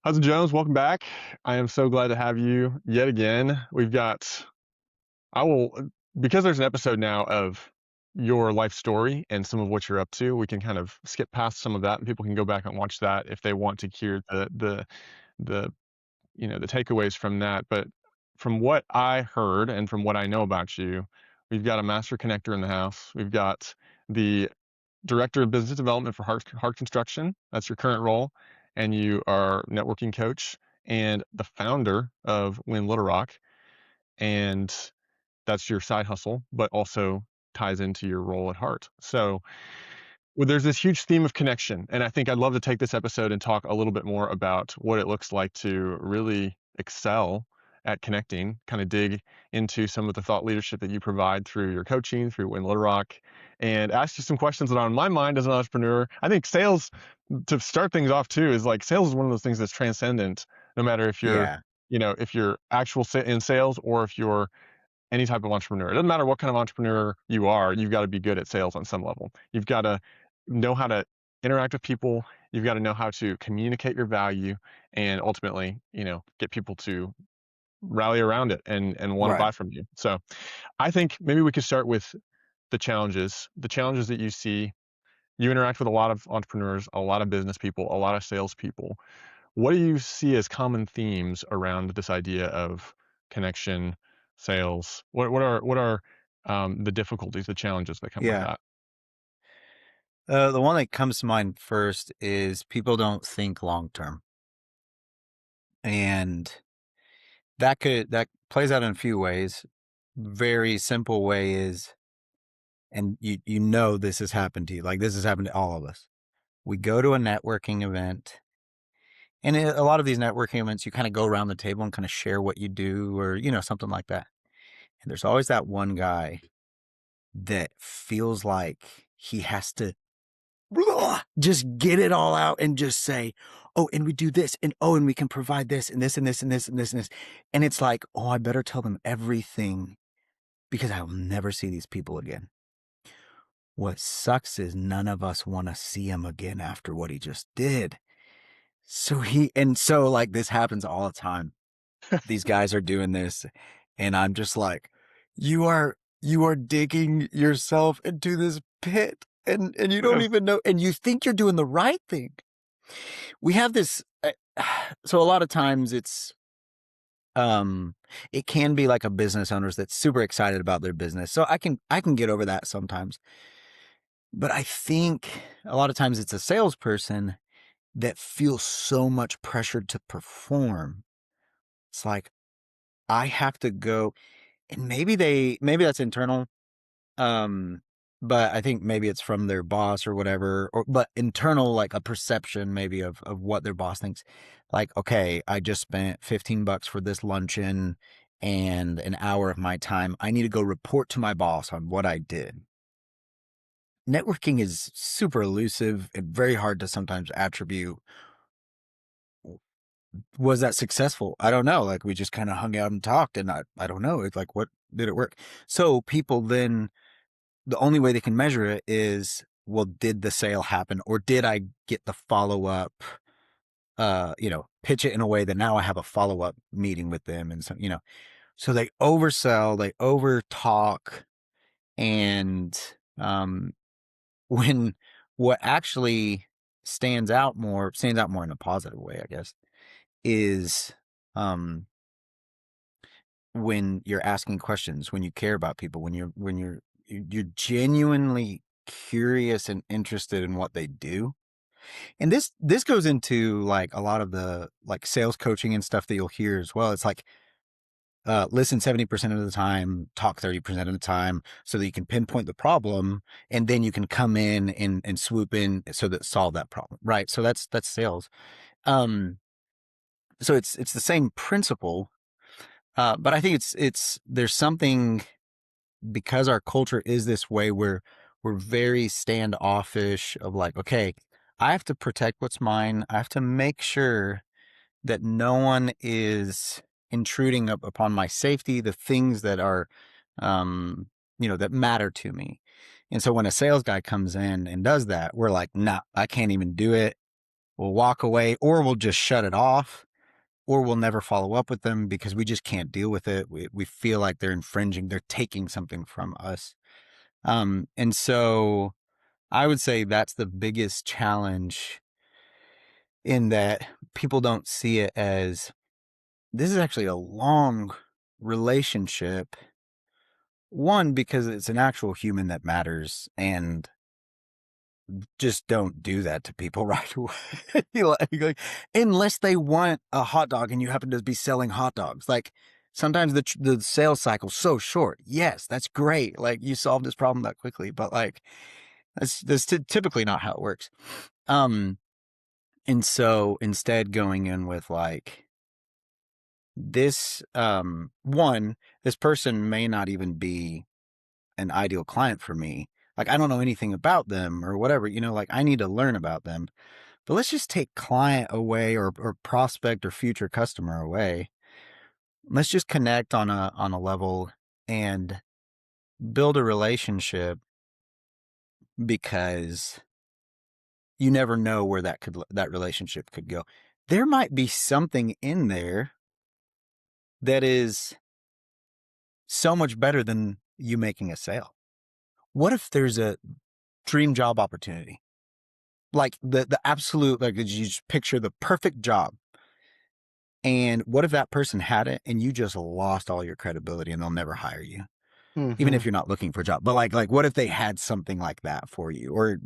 Hudson Jones, welcome back. I am so glad to have you yet again. I will, because there's an episode now of your life story and some of what you're up to, we can kind of skip past some of that and people can go back and watch that if they want to hear the, the takeaways from that. But from what I heard and from what I know about you, we've got a master connector in the house. We've got the director of business development for Hart Construction. That's your current role, and you are networking coach and the founder of Win Little Rock, and that's your side hustle, but also ties into your role at Hart. So well, there's this huge theme of connection, and I think I'd love to take this episode and talk a little bit more about what it looks like to really excel at connecting, kind of dig into some of the thought leadership that you provide through your coaching, through Win Little Rock, and ask you some questions that are on my mind as an entrepreneur. I think sales, to start things off too, is like sales is one of those things that's transcendent, no matter if you're, Yeah, if you're in sales or if you're any type of entrepreneur. It doesn't matter what kind of entrepreneur you are, you've got to be good at sales on some level. You've got to know how to interact with people. You've got to know how to communicate your value and ultimately, get people to rally around it and want to right. buy from you. So I think maybe we could start with the challenges that you see. You interact with a lot of entrepreneurs, a lot of business people, a lot of salespeople. What do you see as common themes around this idea of connection, sales? What are the difficulties, the challenges that come with Yeah. that? The one that comes to mind first is people don't think long term. And that plays out in a few ways. Very simple way is, and you know this has happened to you, like this has happened to all of us. We go to a networking event, and a lot of these networking events, you kind of go around the table and kind of share what you do, or something like that. And there's always that one guy that feels like he has to just get it all out and just say, oh, and we do this, and oh, and we can provide this and this and this and this and this and this. And it's like, oh, I better tell them everything because I will never see these people again. What sucks is none of us want to see him again after what he just did. So like this happens all the time. These guys are doing this, and I'm just like, you are digging yourself into this pit, and you don't even know, and you think you're doing the right thing. We have this, so a lot of times um it can be like a business owners that's super excited about their business. So I can get over that sometimes. But I think a lot of times it's a salesperson that feels so much pressure to perform. It's like I have to go, and maybe that's internal. Um, but I think maybe it's from their boss or whatever, or but internal, like a perception maybe of what their boss thinks. Like, okay, I just spent $15 for this luncheon and an hour of my time. I need to go report to my boss on what I did. Networking is super elusive and very hard to sometimes attribute. Was that successful? I don't know. Like we just kind of hung out and talked, and I don't know. It's like, what did it work? So people then, the only way they can measure it is, well, did the sale happen, or did I get the follow up, pitch it in a way that now I have a follow up meeting with them. And so they oversell, they over talk. And um when what actually stands out more in a positive way, I guess, is um when you're asking questions, when you care about people, when you're genuinely curious and interested in what they do. And this goes into like a lot of the like sales coaching and stuff that you'll hear as well. It's like, listen 70% of the time, talk 30% of the time, so that you can pinpoint the problem, and then you can come in and swoop in so that solve that problem, right? So that's sales. um so it's the same principle. But I think it's there's something, because our culture is this way where we're very standoffish of like, okay, I have to protect what's mine. I have to make sure that no one is intruding upon my safety, the things that are, that matter to me. And so when a sales guy comes in and does that, we're like, nah, I can't even do it. we'll walk away, or we'll just shut it off, or we'll never follow up with them because we just can't deal with it. We feel like they're infringing, they're taking something from us. And so I would say that's the biggest challenge, in that people don't see it as this is actually a long relationship. One, because it's an actual human that matters, and just don't do that to people right away. Like, unless they want a hot dog and you happen to be selling hot dogs. Like, sometimes the sales cycle's so short. Yes, that's great. Like, you solved this problem that quickly, but like that's typically not how it works. And so instead, going in with like this, one, this person may not even be an ideal client for me. Like, I don't know anything about them or whatever, like I need to learn about them. But let's just take client away, or prospect or future customer away. Let's just connect on a level and build a relationship, because you never know where that relationship could go. There might be something in there that is so much better than you making a sale. What if there's a dream job opportunity? Like the absolute, like, you just picture the perfect job. And what if that person had it and you just lost all your credibility and they'll never hire you, even Mm-hmm. if you're not looking for a job? But like what if they had something like that for you, or,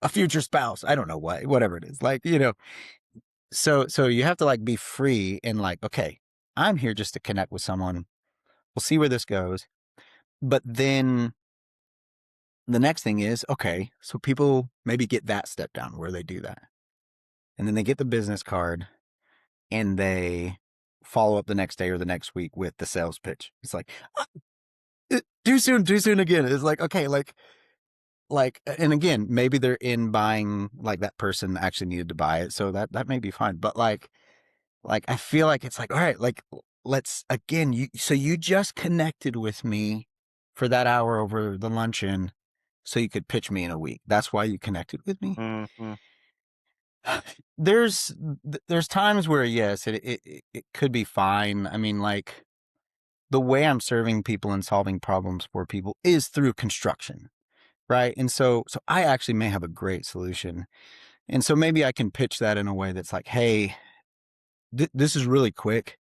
a future spouse? I don't know whatever it is. Like, so you have to like be free and like, okay, I'm here just to connect with someone. We'll see where this goes. But then the next thing is, okay, so people maybe get that step down where they do that. And then they get the business card and they follow up the next day or the next week with the sales pitch. It's like, too soon again. It's like, okay, and again, maybe they're in buying, like that person actually needed to buy it. So that may be fine. But like, I feel like it's like, all right, like, let's, again, so you just connected with me for that hour over the luncheon so you could pitch me in a week. That's why you connected with me. Mm-hmm. There's there's times where, yes, it could be fine. I mean, like, the way I'm serving people and solving problems for people is through construction, right? And so I actually may have a great solution. And so maybe I can pitch that in a way that's like, hey, this is really quick,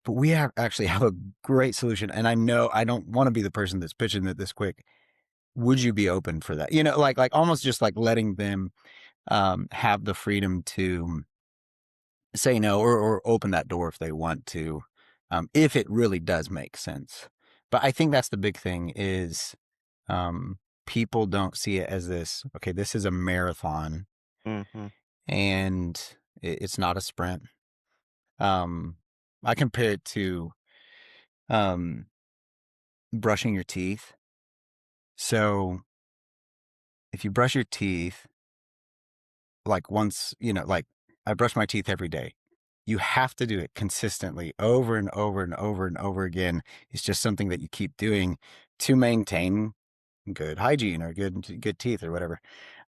but actually have a great solution. And I know I don't want to be the person that's pitching it this quick. Would you be open for that? Like almost just like letting them have the freedom to say no, or open that door if they want to, if it really does make sense. But I think that's the big thing is, people don't see it as this, okay, this is a marathon, Mm-hmm. and it's not a sprint. Um, I compare it to um, brushing your teeth. So if you brush your teeth, like once, like I brush my teeth every day. You have to do it consistently over and over and over and over again. It's just something that you keep doing to maintain good hygiene or good teeth or whatever.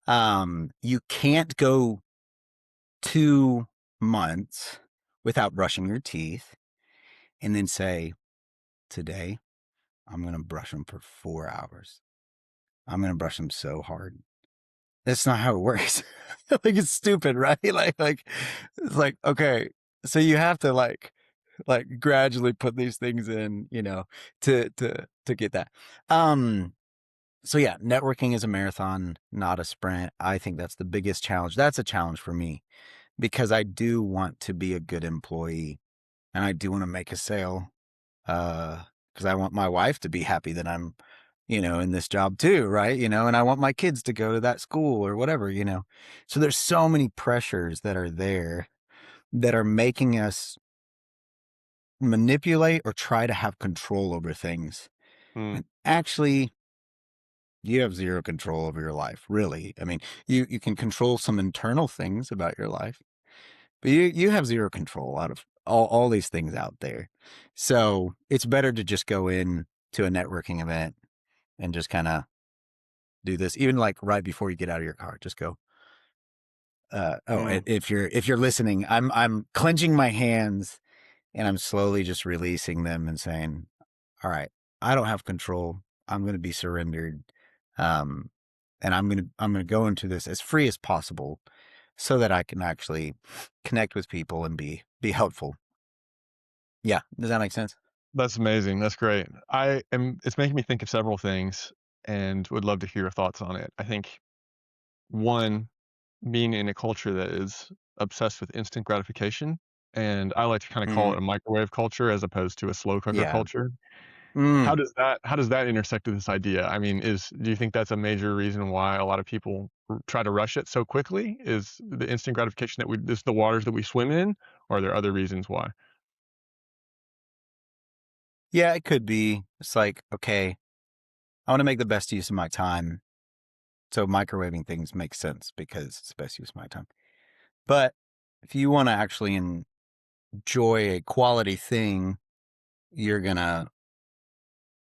You can't go 2 months without brushing your teeth and then say, today I'm going to brush them for 4 hours. I'm going to brush them so hard. That's not how it works. Like, it's stupid, right? Like it's like, okay, so you have to like gradually put these things in, to get that. So yeah, networking is a marathon, not a sprint. I think that's the biggest challenge. That's a challenge for me, because I do want to be a good employee and I do want to make a sale. Because I want my wife to be happy that I'm, in this job too, right? And I want my kids to go to that school or whatever. So there's so many pressures that are there that are making us manipulate or try to have control over things. Mm. And actually, you have zero control over your life, really. I mean, you can control some internal things about your life, but you have zero control out of all these things out there. So it's better to just go in to a networking event and just kind of do this, even like right before you get out of your car. Just go, Mm. if you're listening, I'm clenching my hands and I'm slowly just releasing them and saying, all right, I don't have control. I'm going to be surrendered. Um, and I'm going to go into this as free as possible so that I can actually connect with people and be helpful. Yeah. Does that make sense? That's amazing. That's great. It's making me think of several things and would love to hear your thoughts on it. I think one, being in a culture that is obsessed with instant gratification, and I like to kind of call Mm, it a microwave culture as opposed to a slow cooker yeah. culture. Mm. How does that intersect with this idea? I mean, is do you think that's a major reason why a lot of people try to rush it so quickly? Is the instant gratification that we is the waters that we swim in, or are there other reasons why? Yeah, it could be. It's like, okay, I want to make the best use of my time. So microwaving things makes sense because it's the best use of my time. But if you want to actually enjoy a quality thing, you're going to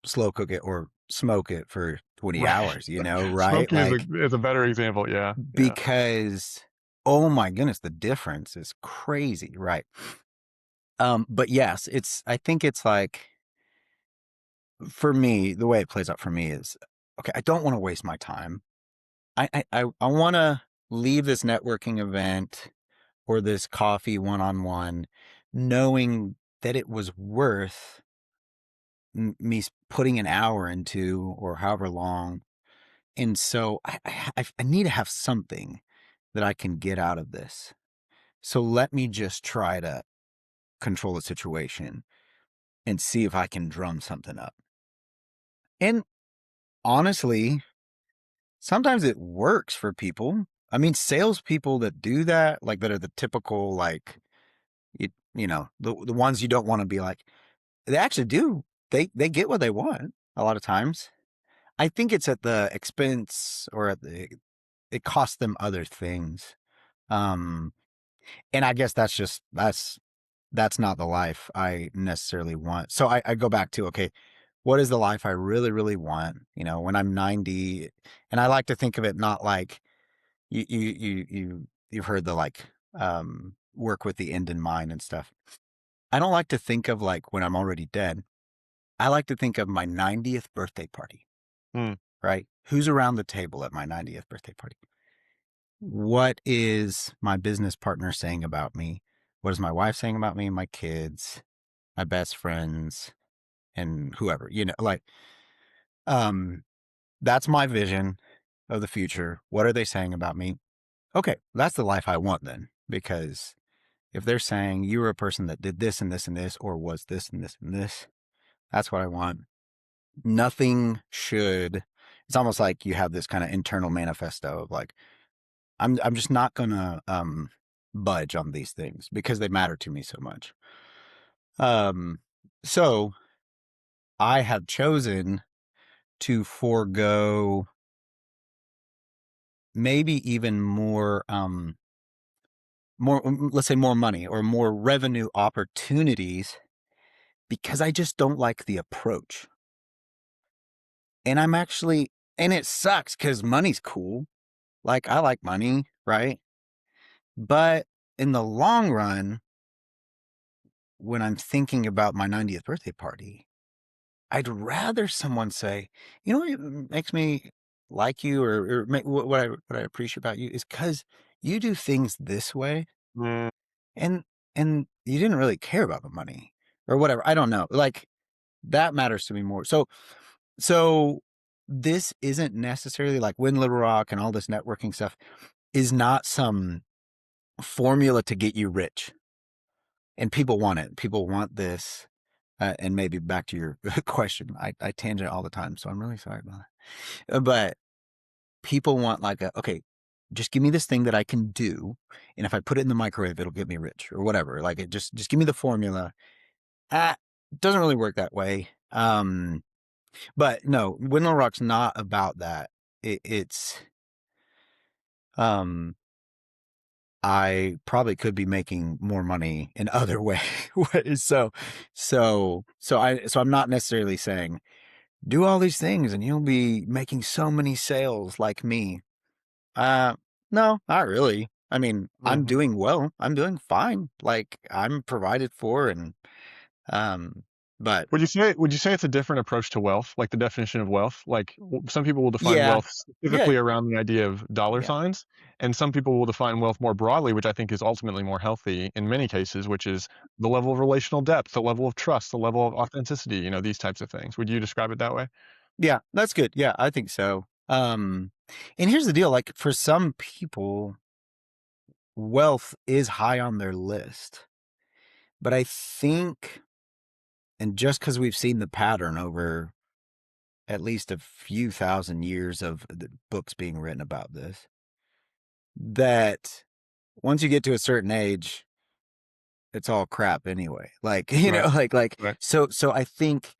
slow cook it or smoke it for 20 Right. hours, right? Smoking Like, is a better example. Yeah. Yeah. because, oh my goodness, the difference is crazy, right? But yes, I think it's like, for me, the way it plays out for me is, okay, I don't want to waste my time. I want to leave this networking event or this coffee one-on-one knowing that it was worth me putting an hour into or however long. And so I need to have something that I can get out of this. So let me just try to control the situation and see if I can drum something up. And honestly, sometimes it works for people. I mean, salespeople that do that, like that are the typical, like, the ones you don't want to be like, they actually do. They get what they want a lot of times. I think it's at the expense or it costs them other things. Um, and I guess that's not the life I necessarily want. So I go back to, okay, what is the life I really, really want? When I'm 90, and I like to think of it not like you've heard the like work with the end in mind and stuff. I don't like to think of like when I'm already dead. I like to think of my 90th birthday party, Mm. right? Who's around the table at my 90th birthday party? What is my business partner saying about me? What is my wife saying about me? My kids, my best friends, and whoever, like, um, that's my vision of the future. What are they saying about me? Okay, that's the life I want then, because if they're saying you were a person that did this and this and this, or was this and this and this, that's what I want. Nothing should. It's almost like you have this kind of internal manifesto of like, I'm just not gonna budge on these things because they matter to me so much. Um, so I have chosen to forego maybe even more, let's say more money or more revenue opportunities because I just don't like the approach. And and it sucks because money's cool. Like, I like money, right? But in the long run, when I'm thinking about my 90th birthday party, I'd rather someone say, what makes me like you or what I appreciate about you is because you do things this way Mm. and and you didn't really care about the money or whatever. I don't know. Like, that matters to me more. So this isn't necessarily like Win Little Rock and all this networking stuff is not some formula to get you rich. And people want it. People want this. And maybe back to your question, I tangent all the time, so I'm really sorry about that. But people want like okay, just give me this thing that I can do, and if I put it in the microwave, it'll get me rich or whatever. Like, it just give me the formula. Ah, doesn't really work that way. But no, Winlow Rock's not about that. It's um I probably could be making more money in other ways. So I'm not necessarily saying do all these things and you'll be making so many sales like me. Uh no, not really. I mean, I'm Mhm. doing well. I'm doing fine. Like I'm provided for and um but Would you say it's a different approach to wealth, like the definition of wealth? Like some people will define yeah. wealth Yeah. specifically around the idea of dollar Yeah. signs, and some people will define wealth more broadly, which I think is ultimately more healthy in many cases, which is the level of relational depth, the level of trust, the level of authenticity, these types of things. Would you describe it that way? Yeah, that's good. Yeah, I think so. And here's the deal, like for some people, wealth is high on their list. But I think, and just because we've seen the pattern over at least a few thousand years of the books being written about this, that once you get to a certain age, it's all crap anyway. Like, Right. Right. so I think,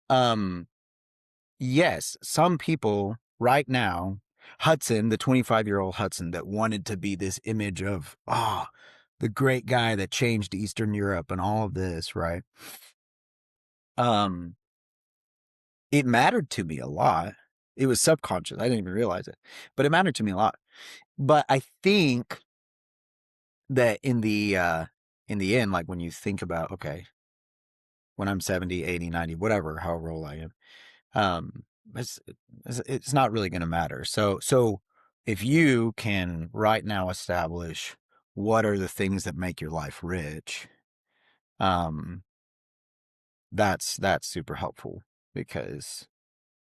um, yes, some people right now, Hudson, the 25-year-old Hudson that wanted to be this image of, the great guy that changed Eastern Europe and all of this, right? Um, it mattered to me a lot. It was subconscious. I didn't even realize it, but it mattered to me a lot. But I think that in the end, like when you think about, okay, when I'm 70, 80, 90, whatever, however old I am, um, it's it's not really going to matter. So if you can right now establish what are the things that make your life rich, um, that's super helpful because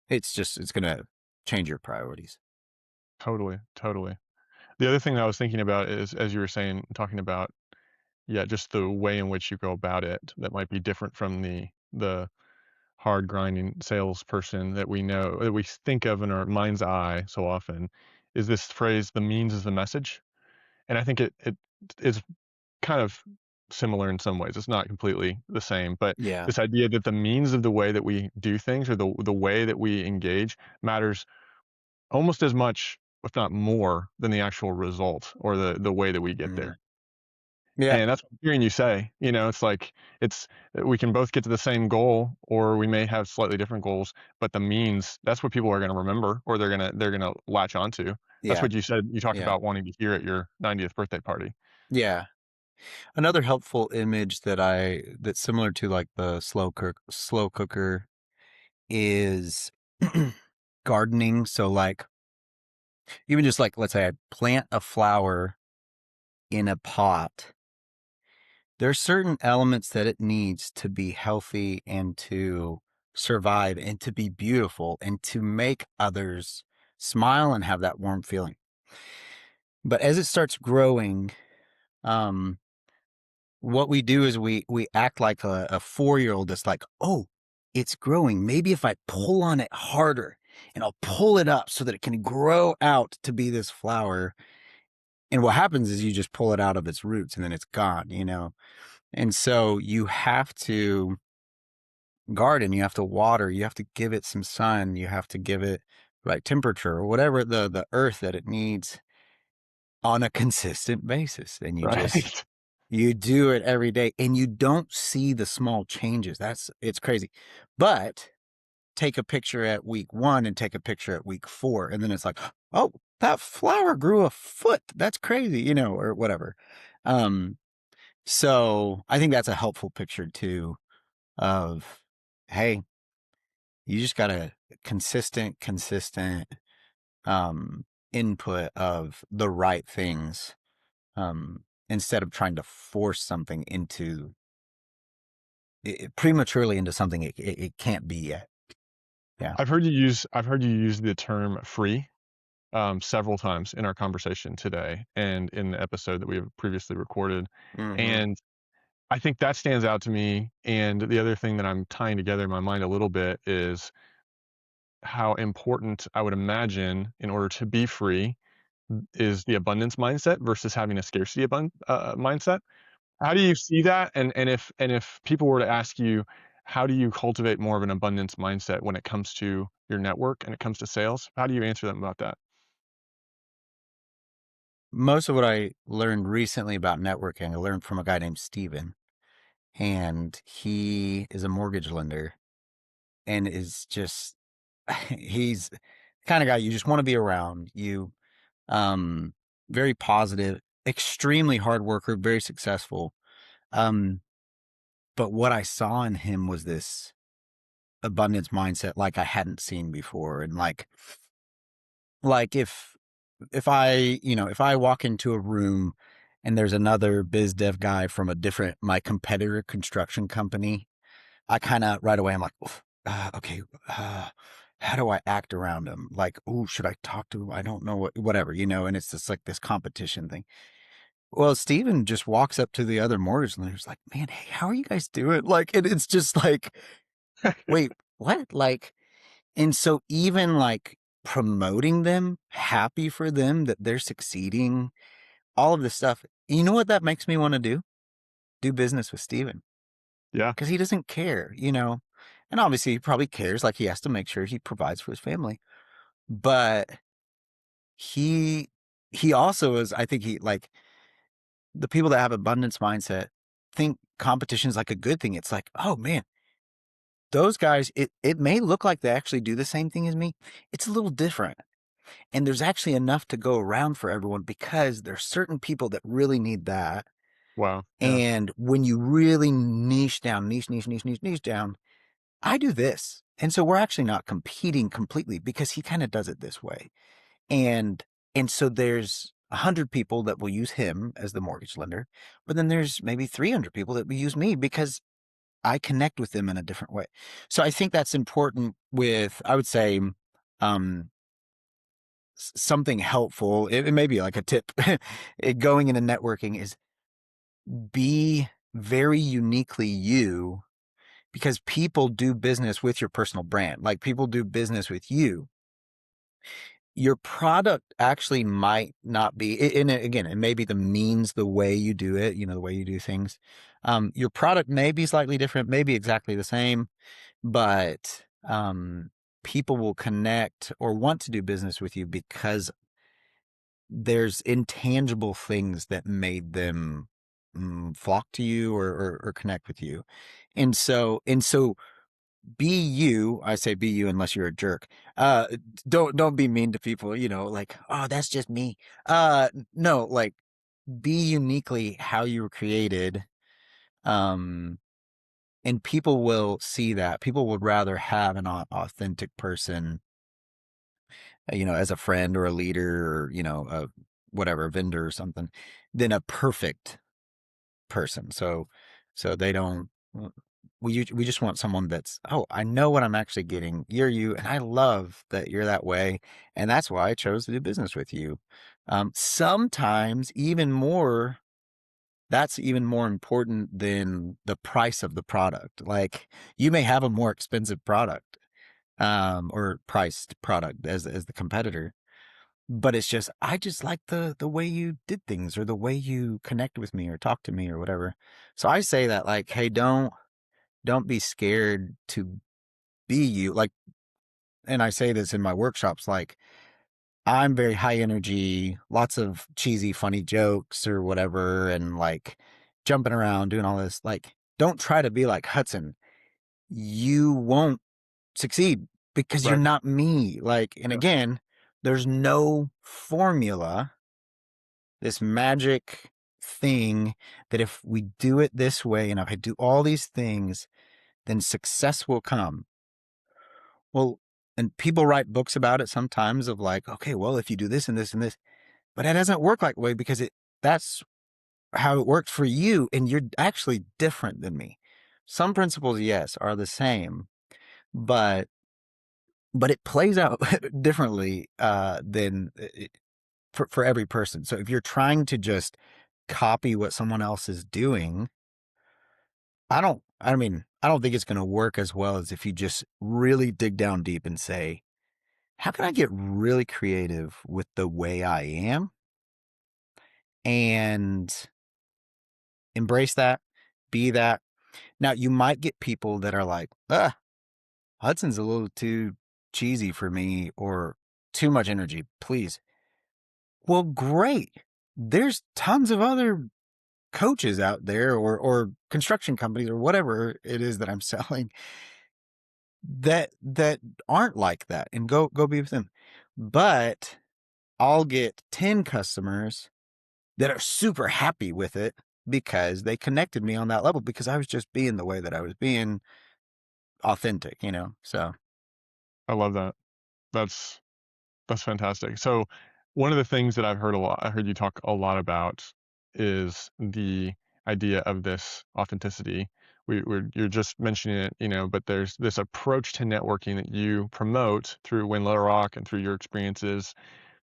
it's going to change your priorities. Totally. Totally. The other thing that I was thinking about is, as you were saying, talking about, yeah, just the way in which you go about it that might be different from the hard grinding salesperson that we know that we think of in our mind's eye so often is this phrase, the means is the message. And I think it is kind of similar in some ways. It's not completely the same, but Yeah. this idea that the means of the way that we do things or the way that we engage matters almost as much, if not more, than the actual result or the way that we get Mm. there. Yeah. And that's what I'm hearing you say. It's like it's we can both get to the same goal, or we may have slightly different goals, but the means, that's what people are going to remember, or they're gonna latch onto. That's Yeah. what you said. You talked Yeah. about wanting to hear at your 90th birthday party. Yeah. Another helpful image that's similar to like the slow cooker is gardening. So like even just like let's say I plant a flower in a pot, there's certain elements that it needs to be healthy and to survive and to be beautiful and to make others smile and have that warm feeling. But as it starts growing, um, what we do is we act like a 4-year-old that's like, oh, it's growing. Maybe if I pull on it harder and I'll pull it up so that it can grow out to be this flower. And what happens is you just pull it out of its roots and then it's gone. And so you have to garden, you have to water, you have to give it some sun, you have to give it right temperature or whatever the earth that it needs on a consistent basis. And Right. you do it every day and you don't see the small changes. It's crazy. But take a picture at week 1 and take a picture at week 4 and then it's like, "Oh, that flower grew a foot. That's crazy," or whatever. Um so I think that's a helpful picture too of hey, you just got a consistent um input of the right things instead of trying to force something into prematurely into something it can't be yet. Yeah. I've heard you use the term free several times in our conversation today and in the episode that we have previously recorded. Mm-hmm. And I think that stands out to me. And the other thing that I'm tying together in my mind a little bit is how important I would imagine in order to be free is the abundance mindset versus having a scarcity mindset. How do you see that? And if people were to ask you, how do you cultivate more of an abundance mindset when it comes to your network and it comes to sales? How do you answer them about that? Most of what I learned recently about networking, I learned from a guy named Steven, and he is a mortgage lender and is just, he's the kind of guy you just want to be around. Um, very positive, extremely hard worker, very successful. Um, but what I saw in him was this abundance mindset like I hadn't seen before. And like if I, if I walk into a room and there's another biz dev guy from my competitor construction company, I kind of right away, I'm like, okay, how do I act around him? Like, oh, should I talk to him? I don't know whatever, and it's just like this competition thing. Well, Steven just walks up to the other mortgage lenders like, man, hey, how are you guys doing? Like, and it's just like, wait, what? Like, and so even like promoting them, happy for them that they're succeeding, all of this stuff. You know what that makes me want to do? Do business with Steven Yeah. because he doesn't care. And obviously he probably cares, like he has to make sure he provides for his family. But he he also is, I think he like the people that have abundance mindset think competition is like a good thing. It's like, oh man, those guys, it may look like they actually do the same thing as me. It's a little different. And there's actually enough to go around for everyone because there's certain people that really need that. Wow. Yeah. And when you really niche down, niche down, I do this. And so we're actually not competing completely because he kind of does it this way. And and so there's 100 people that will use him as the mortgage lender, but then there's maybe 300 people that will use me because I connect with them in a different way. So I think that's important with, I would say, um, something helpful. It may be like a tip going into networking is be very uniquely you because people do business with your personal brand. Like people do business with you. Your product actually might not be, and again, it may be the means, the way you do it, the way you do things. Your product may be slightly different, maybe exactly the same, but people will connect or want to do business with you because there's intangible things that made them flock to you or connect with you. And so be you. I say be you unless you're a jerk. Uh, don't be mean to people, like, oh, that's just me. No, like be uniquely how you were created. Um, and people will see that. People would rather have an authentic person, as a friend or a leader or, a whatever, a vendor or something, than a perfect person. So they don't. We just want someone that's, oh, I know what I'm actually getting. You're you, and I love that you're that way, and that's why I chose to do business with you. Sometimes even more. That's even more important than the price of the product. Like you may have a more expensive product, or priced product as the competitor, but it's just I just like the way you did things or the way you connect with me or talk to me or whatever. So I say that like, hey, don't be scared to be you. Like, and I say this in my workshops, like I'm very high energy, lots of cheesy, funny jokes or whatever, and like jumping around, doing all this. Like, don't try to be like Hudson. You won't succeed because you're Right. not me. Like, and Yeah. again, there's no formula, this magic thing that if we do it this way and if I do all these things, then success will come. Well, and people write books about it sometimes of like, okay, well, if you do this and this and this, but it doesn't work like way because that's how it worked for you. And you're actually different than me. Some principles, yes, are the same, but it plays out differently than for every person. So if you're trying to just copy what someone else is doing, I don't think it's going to work as well as if you just really dig down deep and say, how can I get really creative with the way I am and embrace that, be that. Now, you might get people that are like, Hudson's a little too cheesy for me or too much energy, please. Well, great. There's tons of other coaches out there or construction companies or whatever it is that I'm selling that aren't like that and go be with them. But I'll get 10 customers that are super happy with it because they connected me on that level because I was just being the way that I was being, authentic, you know? So, I love that. That's That's fantastic. So, one of the things that I heard you talk a lot about is the idea of this authenticity. You're just mentioning it, but there's this approach to networking that you promote through Win Little Rock and through your experiences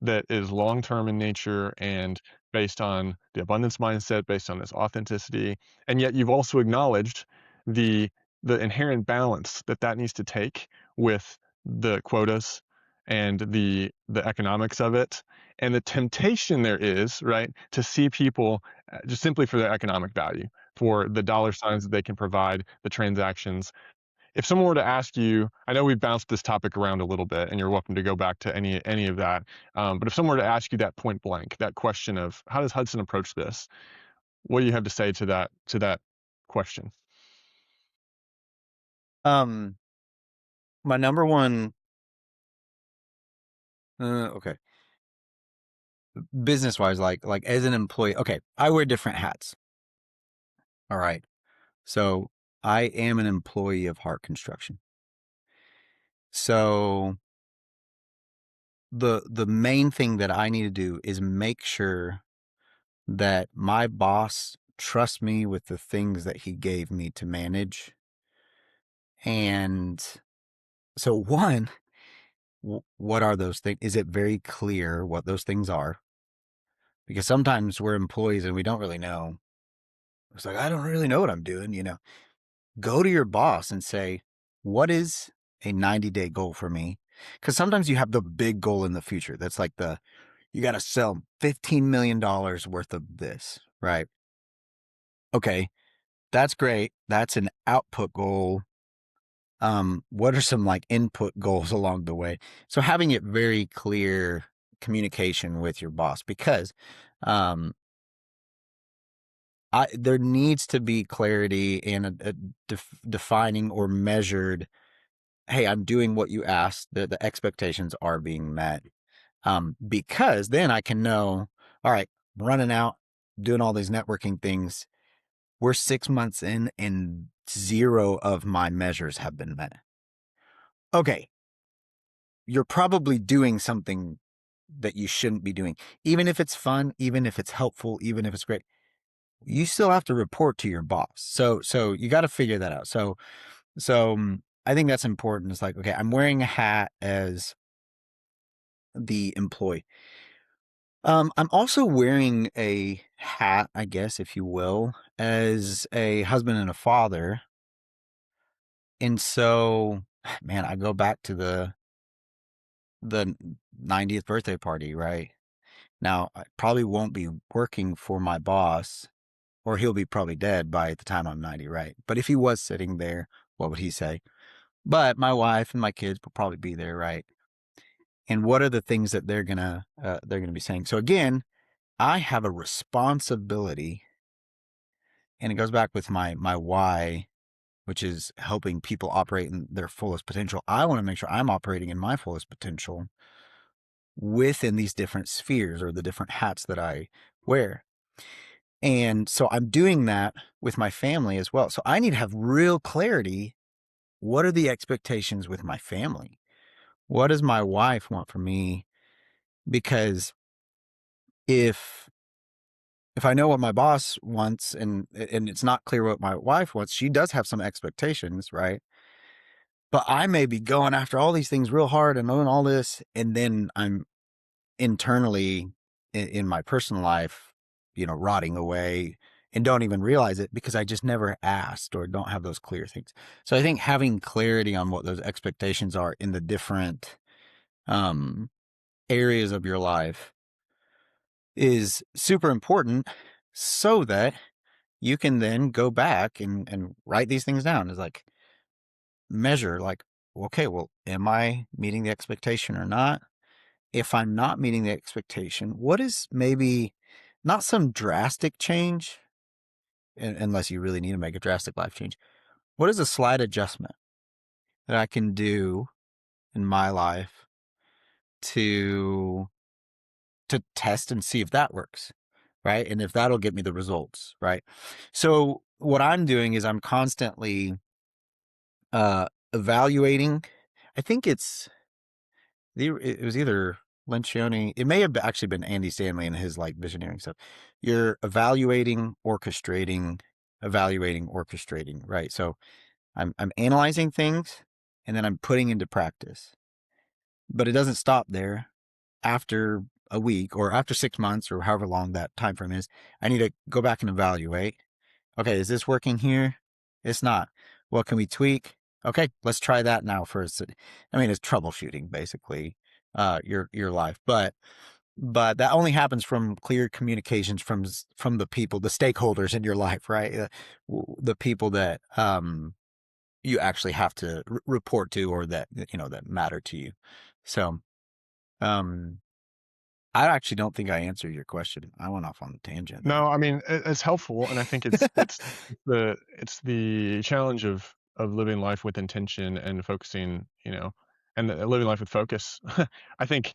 that is long term in nature and based on the abundance mindset, based on this authenticity. And yet you've also acknowledged the the inherent balance that that needs to take with the quotas and the economics of it and the temptation there is, right, to see people just simply for their economic value, for the dollar signs that they can provide, the transactions. If someone were to ask you, I know we've bounced this topic around a little bit, and you're welcome to go back to any of that. But if someone were to ask you that point blank, that question of how does Hudson approach this, what do you have to say to that question? um, my number one, okay, business wise, like as an employee, okay, I wear different hats. All right. So I am an employee of Hart Construction. So the main thing that I need to do is make sure that my boss trusts me with the things that he gave me to manage. And so one, what are those things? Is it very clear what those things are? Because sometimes we're employees and we don't really know. It's like, I don't really know what I'm doing, you know. Go to your boss and say, what is a 90-day goal for me? Because sometimes you have the big goal in the future. That's like you got to sell $15 million worth of this, right? Okay, that's great. That's an output goal. What are some like input goals along the way? So having it very clear communication with your boss because um, there needs to be clarity and a defining or measured. Hey, I'm doing what you asked. The expectations are being met. Because then I can know, all right, I'm running out, doing all these networking things. We're 6 months in and zero of my measures have been met. Okay, you're probably doing something that you shouldn't be doing. Even if it's fun, even if it's helpful, even if it's great, you still have to report to your boss. So you got to figure that out. So I think that's important. It's like, okay, I'm wearing a hat as the employee. I'm also wearing a hat, I guess, if you will, as a husband and a father. And so, man, I go back to the 90th birthday party, right? Now, I probably won't be working for my boss, or he'll be probably dead by the time I'm 90, right? But if he was sitting there, what would he say? But my wife and my kids will probably be there, right? And what are the things that they're gonna be saying? So again, I have a responsibility, and it goes back with my why, which is helping people operate in their fullest potential. I want to make sure I'm operating in my fullest potential within these different spheres or the different hats that I wear. And so I'm doing that with my family as well. So I need to have real clarity. What are the expectations with my family? What does my wife want from me? Because if I know what my boss wants and it's not clear what my wife wants, she does have some expectations, right? But I may be going after all these things real hard and doing all this, and then I'm internally in my personal life, rotting away and don't even realize it because I just never asked or don't have those clear things. So I think having clarity on what those expectations are in the different um, areas of your life is super important so that you can then go back and write these things down. It's like measure, like, okay, well, am I meeting the expectation or not? If I'm not meeting the expectation, what is maybe not some drastic change, unless you really need to make a drastic life change? What is a slight adjustment that I can do in my life to to test and see if that works, right? And if that'll get me the results, right? So what I'm doing is I'm constantly evaluating. I think it was either Lencioni. It may have actually been Andy Stanley and his like visioneering stuff. You're evaluating, orchestrating, right? So I'm analyzing things and then I'm putting into practice. But it doesn't stop there. After a week or after 6 months or however long that time frame is, I need to go back and evaluate. Okay, is this working here? It's not. What can we tweak? Okay, let's try that now first. I mean, it's troubleshooting basically, your life, but that only happens from clear communications from the people, the stakeholders in your life, right? The people that you actually have to report to or that that matter to you. So, um, I actually don't think I answered your question. I went off on a tangent No, there. I mean it's helpful, and I think it's the challenge of living life with intention and focusing, and living life with focus. I think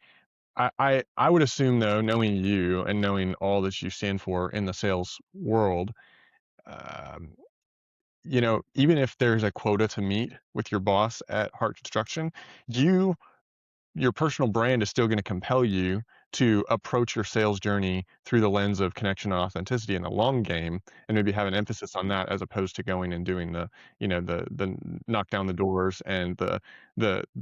I would assume though, knowing you and knowing all that you stand for in the sales world, um, even if there's a quota to meet with your boss at Hart Construction, you your personal brand is still going to compel you to approach your sales journey through the lens of connection and authenticity in the long game, and maybe have an emphasis on that as opposed to going and doing the knock down the doors and the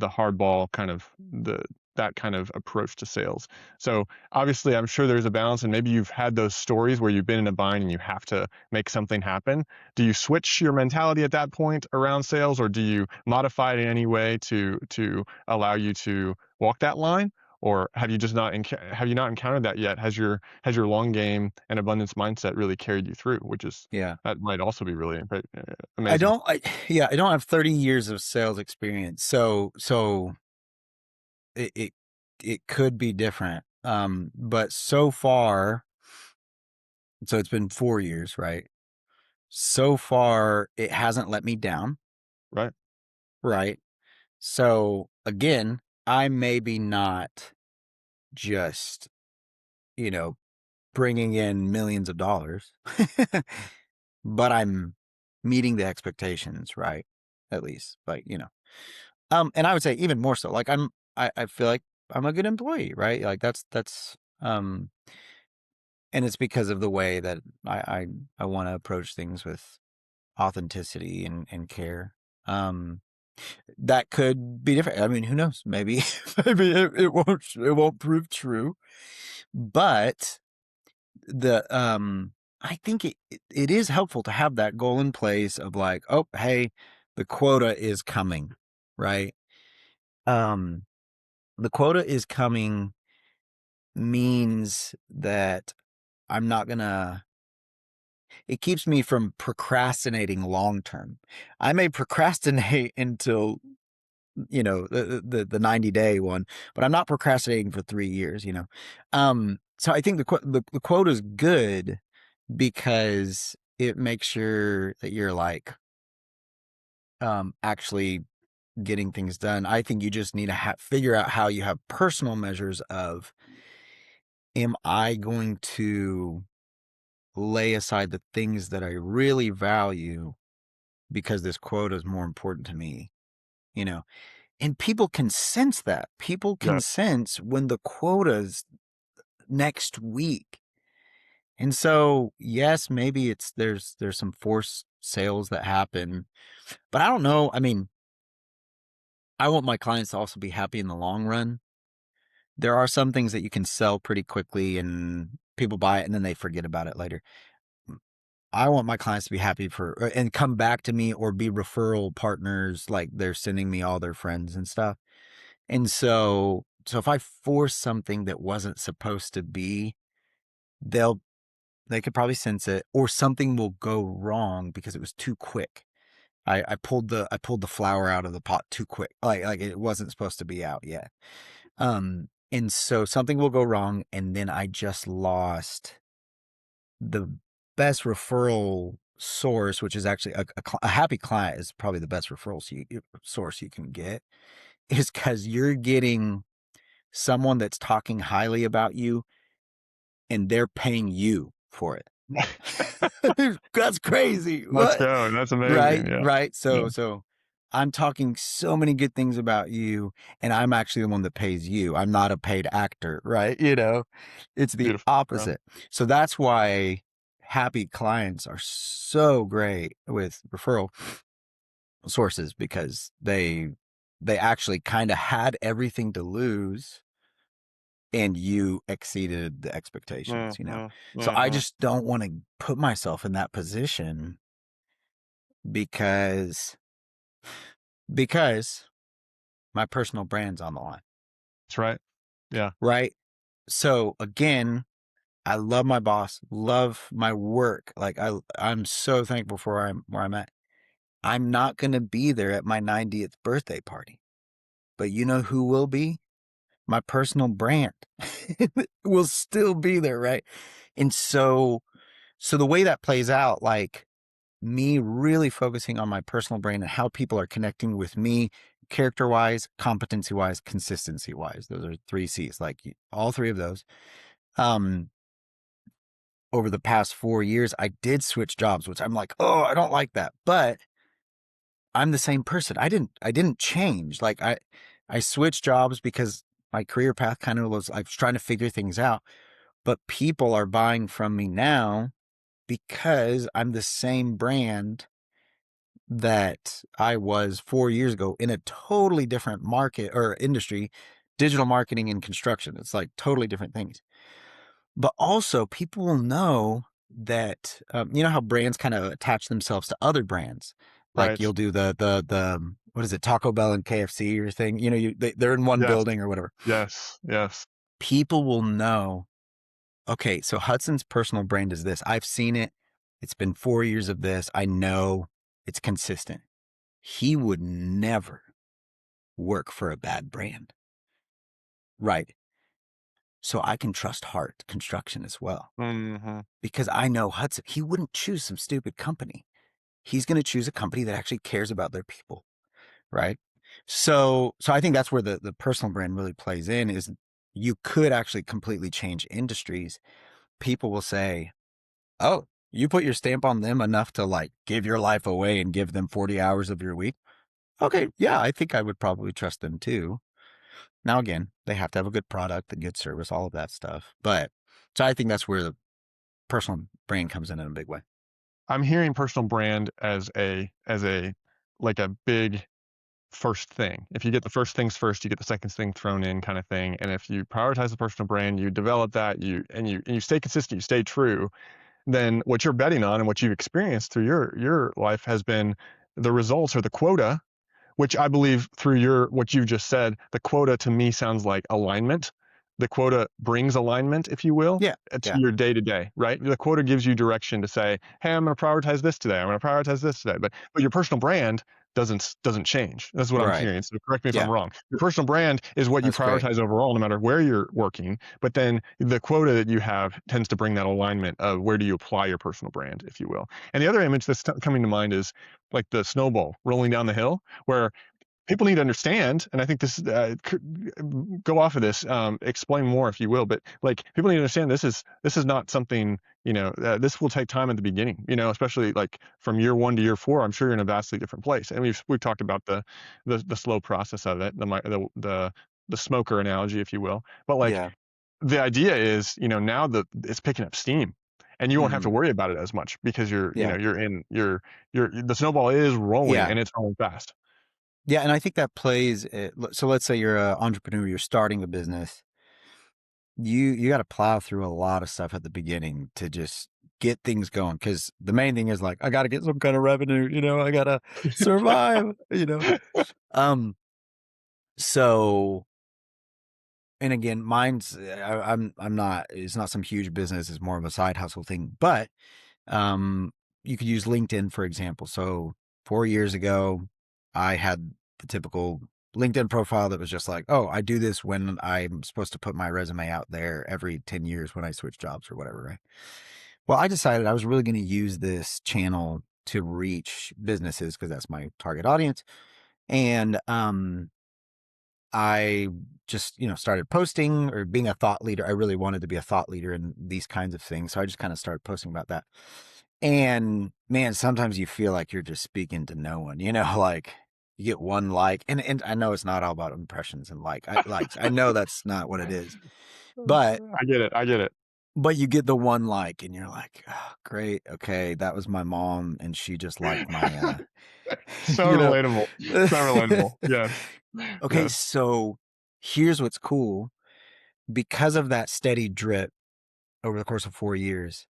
hardball kind of the that kind of approach to sales. So obviously I'm sure there's a balance, and maybe you've had those stories where you've been in a bind and you have to make something happen. Do you switch your mentality at that point around sales, or do you modify it in any way to allow you to walk that line? Or have you just not have you not encountered that yet? Has your long game and abundance mindset really carried you through? Which is Yeah. that might also be really amazing. I don't have 30 years of sales experience. So it it could be different. But so far, so it's been 4 years, right? So far it hasn't let me down, Right. right? So again, I maybe not just, you know, bringing in millions of dollars, but I'm meeting the expectations, right? At least, like, and I would say even more so, like I feel like I'm a good employee, right? Like and it's because of the way that I want to approach things with authenticity and care. Um, that could be different. I mean, who knows? Maybe, maybe it won't prove true, but I think it is helpful to have that goal in place of like, oh, hey, the quota is coming, right? Um, the quota is coming means that I'm not gonna, it keeps me from procrastinating long term. I may procrastinate until, the 90-day one, but I'm not procrastinating for 3 years. So I think the quota is good because it makes sure that you're like, actually getting things done. I think you just need to figure out how you have personal measures of, am I going to lay aside the things that I really value because this quota is more important to me, you know? And people can sense that. People can Yeah. sense when the quota's next week. And so, yes, maybe there's some forced sales that happen, but I don't know. I mean, I want my clients to also be happy in the long run. There are some things that you can sell pretty quickly and people buy it and then they forget about it later. I want my clients to be happy and come back to me or be referral partners, like they're sending me all their friends and stuff. And so if I force something that wasn't supposed to be, they'll they could probably sense it, or something will go wrong because it was too quick. I pulled the flour out of the pot too quick. Like it wasn't supposed to be out yet. And so something will go wrong, and then I just lost the best referral source, which is actually a happy client is probably the best referral source you can get, is because you're getting someone that's talking highly about you and they're paying you for it. That's crazy. Let's What? go. That's Right, amazing. Yeah. right. Yeah. So I'm talking so many good things about you, and I'm actually the one that pays you. I'm not a paid actor, right? It's the Beautiful. Yeah. opposite. So that's why happy clients are so great with referral sources, because they actually kind of had everything to lose, and you exceeded the expectations, Mm-hmm. So I Mm-hmm. just don't want to put myself in that position, because because my personal brand's on the line, That's right. Yeah. right? So again, I love my boss, love my work. Like I'm so thankful for where I'm at. I'm not going to be there at my 90th birthday party. But you know who will be? My personal brand will still be there, right? And so the way that plays out, like me really focusing on my personal brand and how people are connecting with me, character wise, competency wise, consistency wise. Those are 3 C's, like all three of those. Um, Over the past 4 years, I did switch jobs, which I'm like, oh, I don't like that. But I'm the same person. I didn't change. Like I switched jobs because my career path kind of was, I was trying to figure things out. But people are buying from me now because I'm the same brand that I was 4 years ago in a totally different market or industry, digital marketing and construction. It's like totally different things. But also, people will know that, you know how brands kind of attach themselves to other brands. Like Right. you'll do the what is it, Taco Bell and KFC or thing. They're in one Yes. building or whatever. Yes. Yes. People will know, okay, so Hudson's personal brand is this. I've seen it. It's been 4 years of this. I know it's consistent. He would never work for a bad brand. Right. So I can trust Hart Construction as well, Mm-hmm. because I know Hudson, he wouldn't choose some stupid company. He's going to choose a company that actually cares about their people. Right. So I think that's where the personal brand really plays in, is you could actually completely change industries. People will say, oh, you put your stamp on them enough to like give your life away and give them 40 hours of your week. Okay. Yeah. I think I would probably trust them too. Now, again, they have to have a good product, a good service, all of that stuff. But so I think that's where the personal brand comes in a big way. I'm hearing personal brand as a like a big first thing. If you get the first things first, you get the second thing thrown in kind of thing. And if you prioritize the personal brand, you develop that, you stay consistent, you stay true, then what you're betting on and what you've experienced through your life has been the results or the quota, which I believe through what you've just said, the quota to me sounds like alignment. The quota brings alignment, if you will, Yeah. to Yeah. your day to day, right? The quota gives you direction to say, "Hey, I'm going to prioritize this today. I'm going to prioritize this today." But your personal brand doesn't change. That's what I'm Right. hearing. So correct me if I'm Yeah. wrong. Your personal brand is what you That's great. prioritize overall, no matter where you're working. But then the quota that you have tends to bring that alignment of where do you apply your personal brand, if you will. And the other image that's coming to mind is like the snowball rolling down the hill, where people need to understand, and I think this go off of this, explain more if you will, but like people need to understand this is not something, this will take time at the beginning, especially like from year 1 to year 4. I'm sure you're in a vastly different place, and we've talked about the slow process of it, the smoker analogy, if you will, but like Yeah. the idea is, now that it's picking up steam, and you won't have to Hmm. worry about it as much because Yeah. the snowball is rolling Yeah. and it's rolling fast. Yeah. And I think that plays. So let's say you're an entrepreneur, you're starting a business. You got to plow through a lot of stuff at the beginning to just get things going. Because the main thing is like, I got to get some kind of revenue. I got to survive. Um. So, and again, mine's I'm not. It's not some huge business. It's more of a side hustle thing. But you could use LinkedIn, for example. So 4 years ago, I had the typical LinkedIn profile that was just like, oh, I do this when I'm supposed to put my resume out there every 10 years when I switch jobs or whatever, right? Well, I decided I was really going to use this channel to reach businesses because that's my target audience. And I just, started posting or being a thought leader. I really wanted to be a thought leader in these kinds of things. So I just kind of started posting about that. And man, sometimes you feel like you're just speaking to no one, like you get one like, and I know it's not all about impressions and likes. I know that's not what it is, but I get it. I get it. you get the one like, and you're like, oh, great, okay, that was my mom, and she just liked my, So you know. relatable. So relatable. Yes. Okay, Yes. so here's what's cool. Because of that steady drip over the course of 4 years,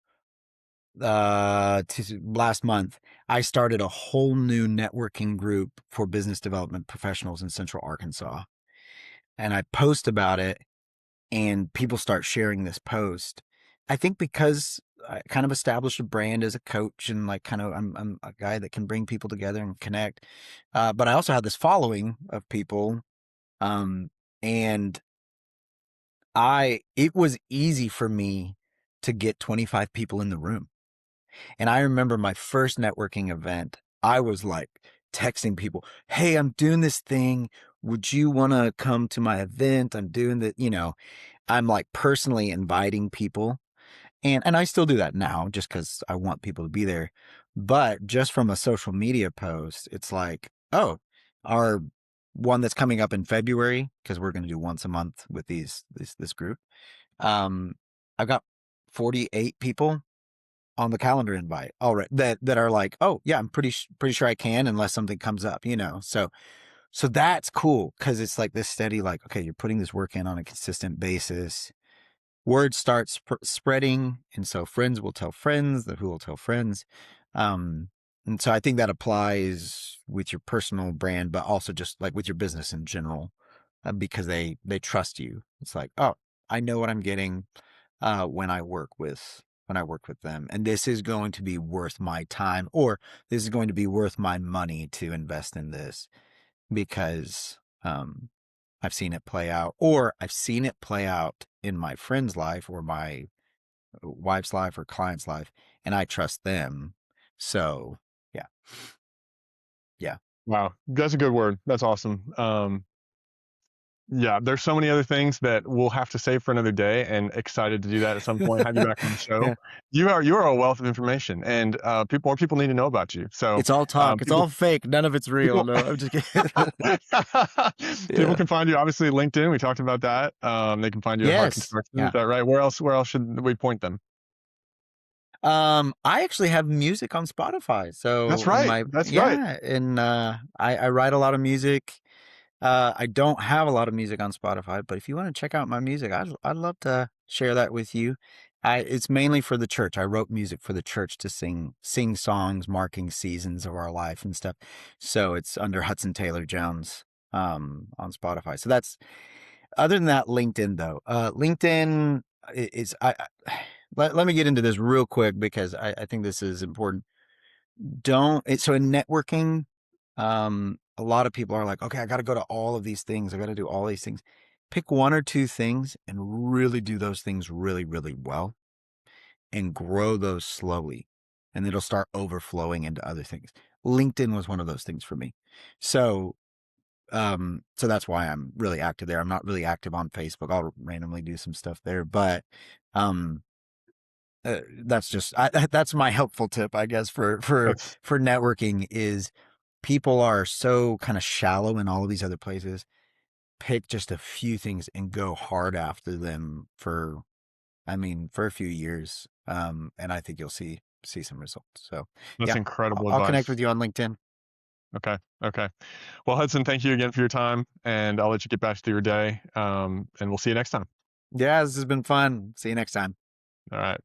last month, I started a whole new networking group for business development professionals in Central Arkansas. And I post about it, and people start sharing this post. I think because I kind of established a brand as a coach, and like kind of I'm a guy that can bring people together and connect. But I also had this following of people, um, and it was easy for me to get 25 people in the room. And I remember my first networking event, I was like texting people, "Hey, I'm doing this thing. Would you want to come to my event? I'm doing I'm like personally inviting people." And I still do that now just cuz I want people to be there. But just from a social media post, it's like, "Oh, our one that's coming up in February, because we're going to do once a month with this group. Um, I've got 48 people on the calendar invite already that are like, oh yeah, I'm pretty sure I can, unless something comes up. So that's cool, because it's like this steady, like, okay, you're putting this work in on a consistent basis. Word starts spreading, and so friends will tell friends, who will tell friends. Um, and so I think that applies with your personal brand, but also just like with your business in general, because they trust you. It's like, oh, I know what I'm getting when I work with them, and this is going to be worth my time, or this is going to be worth my money to invest in this, because I've seen it play out, or I've seen it play out in my friend's life, or my wife's life, or client's life, and I trust them. So yeah, yeah. Wow. That's a good word. That's awesome. Yeah, there's so many other things that we'll have to save for another day, and excited to do that at some point, have you back on the show. Yeah. You are a wealth of information, and more people need to know about you. So It's all talk. It's people all fake. None of it's real. people No, I'm just kidding. people Yeah. can find you, obviously, LinkedIn. We talked about that. They can find you at Hart Yes. Construction. Is Yeah. that right? Where else should we point them? I actually have music on Spotify. That's So in right. my That's right. yeah, and I write a lot of music. I don't have a lot of music on Spotify, but if you want to check out my music, I'd love to share that with you. It's mainly for the church. I wrote music for the church to sing songs marking seasons of our life and stuff. So it's under Hudson Jones on Spotify. So that's, other than that, LinkedIn though. LinkedIn is let me get into this real quick, because I think this is important. So in networking, a lot of people are like, okay, I got to go to all of these things. I got to do all these things. Pick one or two things and really do those things really, really well, and grow those slowly. And it'll start overflowing into other things. LinkedIn was one of those things for me. So, so that's why I'm really active there. I'm not really active on Facebook. I'll randomly do some stuff there, but, um, that's just that's my helpful tip, I guess, That's for networking, is people are so kind of shallow in all of these other places. Pick just a few things and go hard after them for, I mean, for a few years, and I think you'll see some results. So that's yeah, incredible I'll connect advice. with you on LinkedIn. Okay. Okay. Well, Hudson, thank you again for your time, and I'll let you get back to your day. And we'll see you next time. Yeah, this has been fun. See you next time. All right.